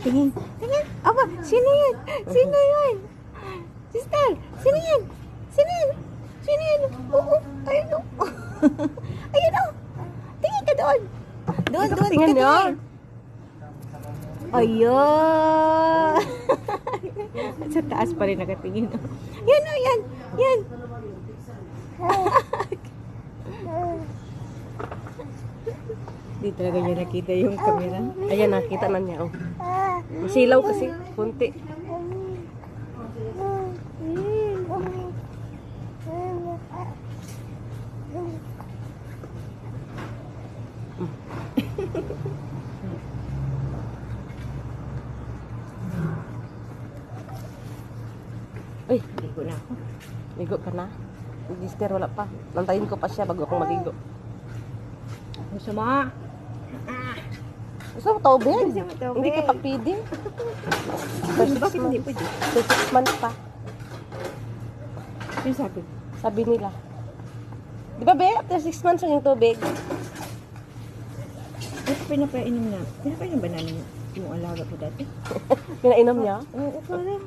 Tingin. Tingin. Aba, sino yan? Sino yan? Sister, sino yan? Sino yan? Sino yan? Oo, ayun o. Ayun o. Tingin ka doon. Doon, doon. Tingin niyo. Ayun. Sa taas pa rin nakatingin. Yan o, yan. Yan. Di talaga niya nakita yung camera. Ayan, nakita na niya. Oh. Masilaw kasi. Kunti. Uy, Ligo na ako. ligo ka na. Sister, wala pa. Nantayin ko pa siya bago akong maligo. Gusto mo? Gusto mo tubig? Gusto mo tubig? Hindi ka pa pwede. Bakit hindi pwede? For 6 months pa. Yung sabi. Sabi nila. Di ba, be? After 6 months yung tubig. Ito pinapainom na. Pinapainom ba namin yung alaga ko dati? Pinainom niya. Oo, parang.